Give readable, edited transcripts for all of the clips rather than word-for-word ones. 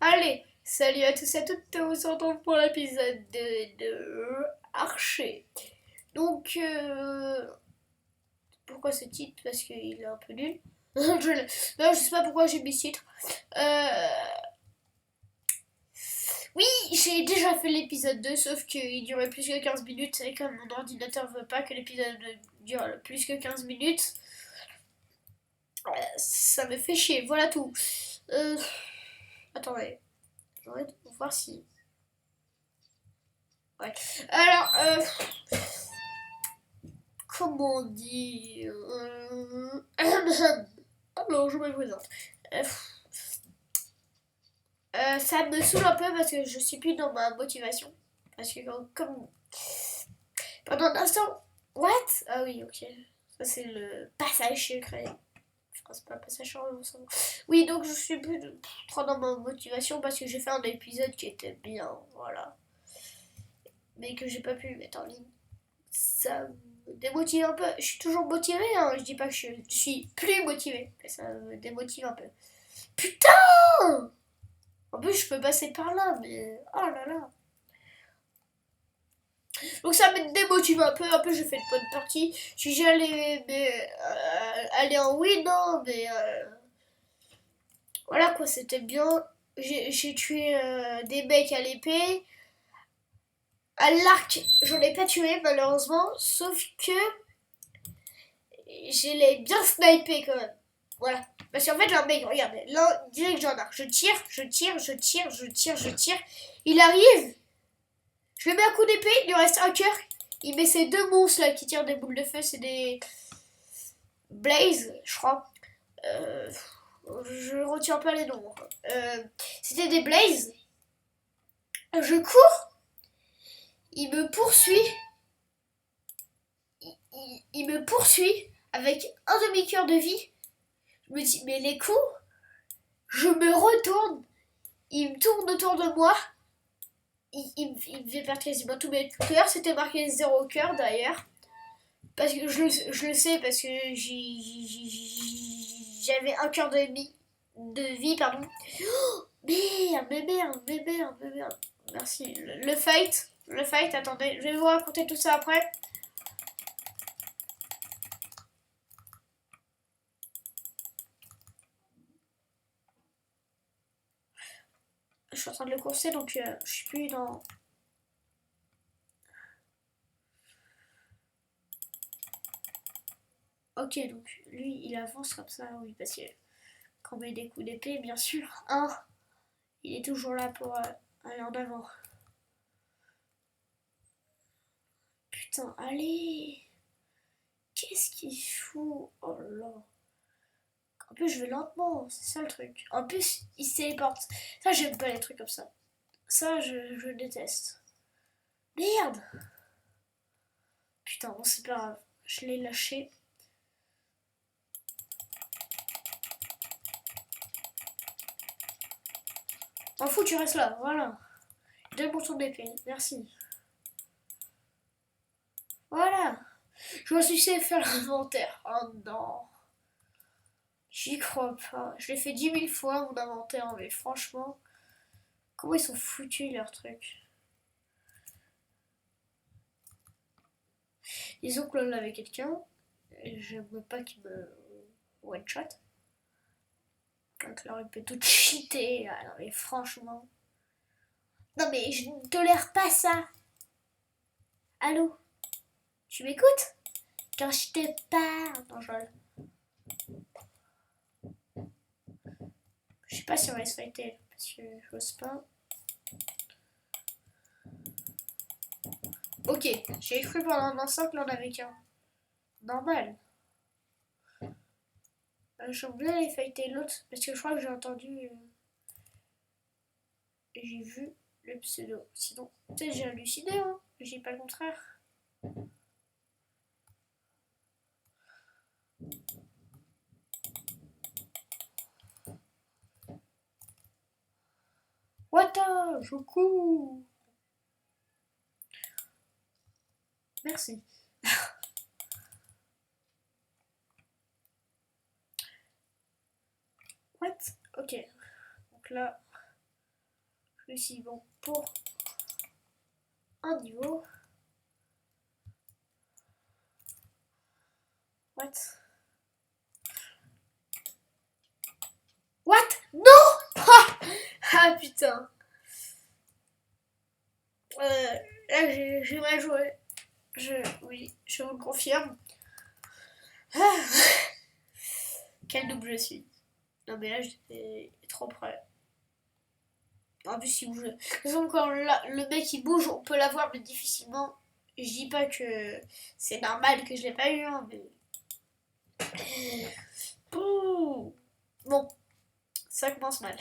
Allez, salut à tous et à toutes, on se retrouve pour l'épisode de Archer. Donc, pourquoi ce titre? Parce qu'il est un peu nul. Non, je sais pas pourquoi j'ai mis ce titre. Euh, oui, j'ai déjà fait l'épisode 2, sauf qu'il durait plus que 15 minutes. Et comme mon ordinateur veut pas que l'épisode dure plus que 15 minutes, ça me fait chier, voilà tout. Euh, attendez, j'aurais de voir si... Ouais. Alors, comment dire alors, je me présente. Euh, ça me saoule un peu parce que je suis plus dans ma motivation. Parce que comme pendant un instant, what? Ah oui, ok. Ça c'est le passage secret. Enfin, c'est pas le passage secret. Oui, donc je suis plus trop dans ma motivation parce que j'ai fait un épisode qui était bien, voilà. Mais que j'ai pas pu mettre en ligne. Ça me démotive un peu. Je suis toujours motivée, hein. Je dis pas que je suis plus motivée, mais ça me démotive un peu. Putain! En plus, je peux passer par là, mais oh là là. Donc ça me démotive un peu. Un peu, je fais une bonne partie. Je suis allé aller en win, hein, mais voilà quoi, c'était bien. J'ai tué des mecs à l'épée. À l'arc, j'en ai pas tué malheureusement, sauf que je l'ai bien snipé quand même. Voilà. Parce qu'en fait, là, mec, regardez, là, direct, j'en ai. Je tire, je tire, je tire, je tire, je tire. Il arrive, je lui mets un coup d'épée, il lui reste un cœur. Il met ces deux monstres là qui tirent des boules de feu, c'est des Blaze, je crois. Euh, je retiens pas les noms. C'était des Blaze. Je cours, il me poursuit. Il me poursuit avec un demi-cœur de vie. Je me dis, mais les coups, je me retourne. Il me tourne autour de moi. Il me fait perdre quasiment tous mes cœurs. C'était marqué 0 cœur d'ailleurs. Parce que je le sais, parce que j'avais un cœur de vie, pardon. Oh, merde, mais merde, mais merde, mais merde. Merci. Le fight, attendez, je vais vous raconter tout ça après. Je suis en train de le courser, donc je suis plus dans... Ok, donc lui, il avance comme ça, oui, parce que quand on met des coups d'épée, bien sûr, il est toujours là pour aller en avant. Putain, allez! Qu'est-ce qu'il fout? Oh là. En plus, je vais lentement, c'est ça le truc. En plus, il se téléporte. Ça, j'aime pas les trucs comme ça. Ça, je déteste. Merde! Putain, bon, c'est pas grave. Je l'ai lâché. T'en fous, tu restes là, voilà. Donne mon tour d'épée, merci. Voilà. Je me suis fait faire l'inventaire. Oh non. J'y crois pas. Je l'ai fait 10 000 fois mon inventaire, mais franchement, comment ils sont foutus leurs trucs. Disons que là, on avait quelqu'un. Je veux pas qu'il me one shot. Donc là, il peut tout cheater. Alors, mais franchement. Non, mais je ne tolère pas ça. Allô? Tu m'écoutes? Quand je te parle. Non, je sais pas si on va se fighter. Parce que j'ose pas. Ok, j'ai cru pendant un instant que l'on avait qu'un. Normal. J'ai oublié d'aller fighter l'autre. Parce que je crois que j'ai entendu. J'ai vu le pseudo. Sinon, peut-être j'ai halluciné, hein. J'ai pas le contraire. Wata, je cours. Merci. What? Ok. Donc là. Ici, bon, pour un niveau. What? What? Non! Ah putain. Là, j'ai mal joué. Oui, je vous le confirme. Ah. Quel double je suis. Non mais là, j'étais trop près. En plus, il bouge. De toute façon, quand le mec il bouge, on peut l'avoir, mais difficilement. Je dis pas que c'est normal que je l'ai pas eu, hein, mais. Bon, ça commence mal.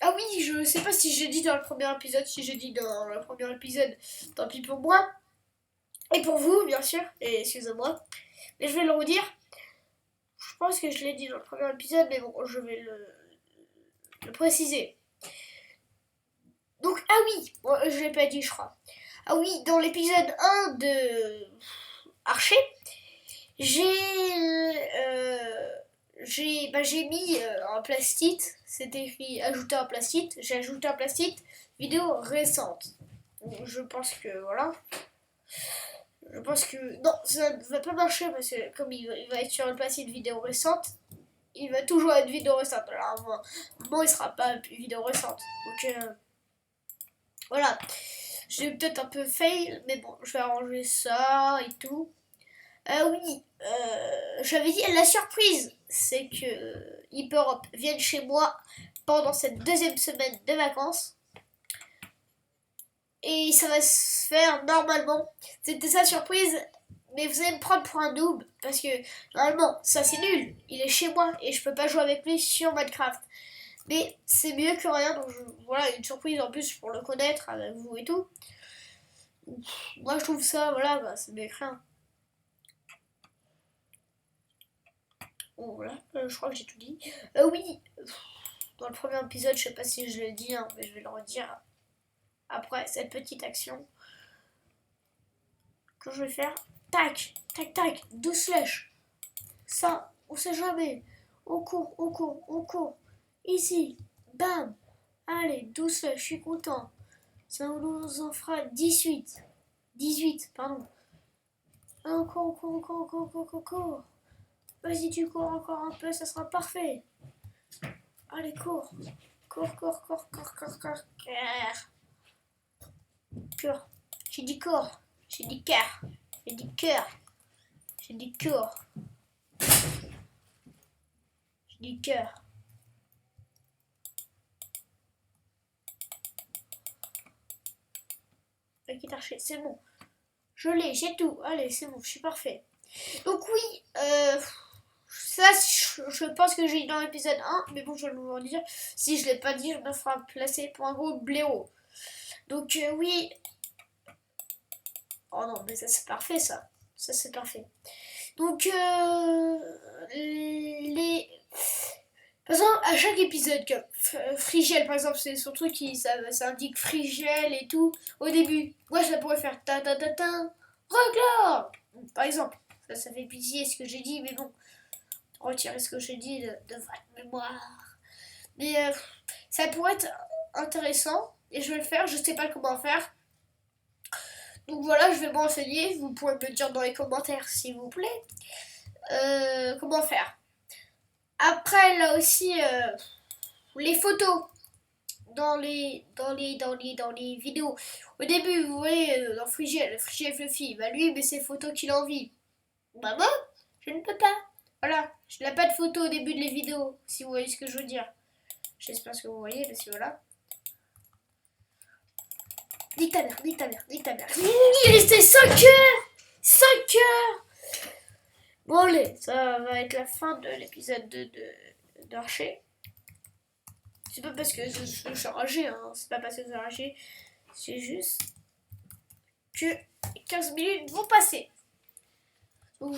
Ah oui, je sais pas si j'ai dit dans le premier épisode, si j'ai dit dans le premier épisode, tant pis pour moi. Et pour vous, bien sûr, et excusez-moi. Mais je vais le redire. Je pense que je l'ai dit dans le premier épisode, mais bon, je vais le préciser. Donc, ah oui, bon, je l'ai pas dit, je crois. Ah oui, dans l'épisode 1 de Archer, j'ai mis un plastique, c'est écrit ajouter un plastique, j'ai ajouté un plastique vidéo récente. Donc, je pense que voilà. Je pense que non, ça ne va pas marcher parce que comme il va être sur le plastique vidéo récente, il va toujours être vidéo récente. Alors à un moment, il sera pas vidéo récente. Donc voilà. J'ai peut-être un peu fail, mais bon, je vais arranger ça et tout. Oui, j'avais dit la surprise, c'est que Hyper Europe vienne chez moi pendant cette deuxième semaine de vacances. Et ça va se faire normalement. C'était sa surprise, mais vous allez me prendre pour un noob, parce que normalement, ça c'est nul. Il est chez moi et je peux pas jouer avec lui sur Minecraft. Mais c'est mieux que rien, donc voilà, une surprise en plus pour le connaître avec vous et tout. Moi je trouve ça, voilà, bah, c'est mieux que rien. Bon voilà, je crois que j'ai tout dit. Oui, dans le premier épisode, je sais pas si je l'ai dit, hein, mais je vais le redire après cette petite action que je vais faire. Tac, tac, tac, 12 flèches. Ça, on sait jamais. On court, on court, on court. Ici, bam. Allez, 12 flèches, je suis content. Ça nous en fera 18. 18, pardon. Encore, encore, encore, encore, encore, encore. Vas-y, tu cours encore un peu, ça sera parfait. Allez, cours. Cours, cours, cours, cours, cours, cours. Cours. J'ai dit cours. J'ai dit cœur. J'ai dit cœur. J'ai dit cours. J'ai dit cœur. Ok, Archer, c'est bon. Je l'ai, j'ai tout. Allez, c'est bon, je suis parfait. Donc oui, ça, je pense que j'ai dit dans l'épisode 1, mais bon, je vais vous le dire. Si je l'ai pas dit, je me ferai placer pour un gros blaireau. Donc oui. Oh non, mais ça c'est parfait, ça. Ça c'est parfait. Donc par exemple, à chaque épisode, comme Frigel, par exemple, c'est son truc qui ça indique Frigel et tout. Au début, moi je la pourrais faire ta ta ta ta. Regarde, par exemple. Ça fait pitié ce que j'ai dit, mais bon, retirez ce que j'ai dit de votre mémoire. Mais ça pourrait être intéressant et je vais le faire. Je sais pas comment faire. Donc voilà, je vais m'enseigner. Vous pouvez me dire dans les commentaires, s'il vous plaît, comment faire. Après, là aussi, les photos dans les vidéos. Au début, vous voyez, dans Frigel Fluffy, bah lui, il met ses photos qu'il a envie. Bah moi, je ne peux pas. Voilà, je n'ai pas de photos au début de les vidéos, si vous voyez ce que je veux dire. J'espère que vous voyez, parce que voilà. Nique ta mère, nique ta mère, nique ta mère. Il restait 5 heures 5 heures. Bon allez, ça va être la fin de l'épisode d'Archer. C'est pas parce que je suis enragé, hein. C'est pas parce que je suis enragé. C'est juste que 15 minutes vont passer. Donc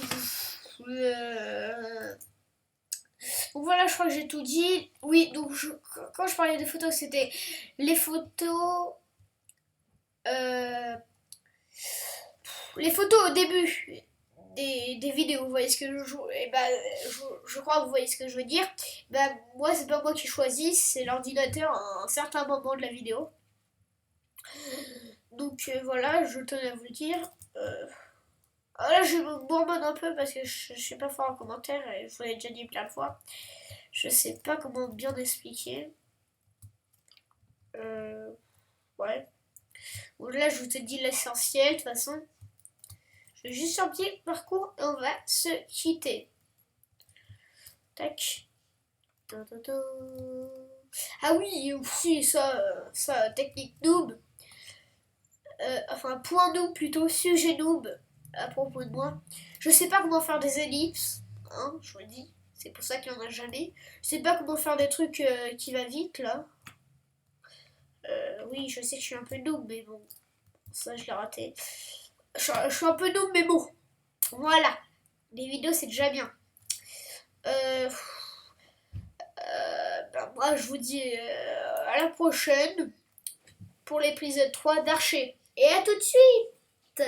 voilà, je crois que j'ai tout dit. Oui, donc quand je parlais des photos, c'était les photos... les photos au début des vidéos, vous voyez ce que je crois que vous voyez ce que je veux dire. Moi, c'est pas moi qui choisis, c'est l'ordinateur à un certain moment de la vidéo. Donc voilà, je tenais à vous le dire. Là, je me bourmonne un peu parce que je sais pas faire un commentaire et je vous l'ai déjà dit plein de fois. Je sais pas comment bien expliquer. Ouais. Bon, là, je vous ai dit l'essentiel de toute façon. Je vais juste faire un petit parcours et on va se quitter. Tac. Ah oui, aussi, ça technique noob. Enfin, point noob plutôt, sujet noob à propos de moi. Je sais pas comment faire des ellipses, hein, je vous le dis. C'est pour ça qu'il n'y en a jamais. Je sais pas comment faire des trucs qui va vite là. Oui, je sais que je suis un peu noob, mais bon, ça je l'ai raté. Je suis un peu noob, mais bon. Voilà. Les vidéos, c'est déjà bien. Moi, je vous dis à la prochaine pour l'épisode 3 d'Archer. Et à tout de suite.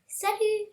Salut.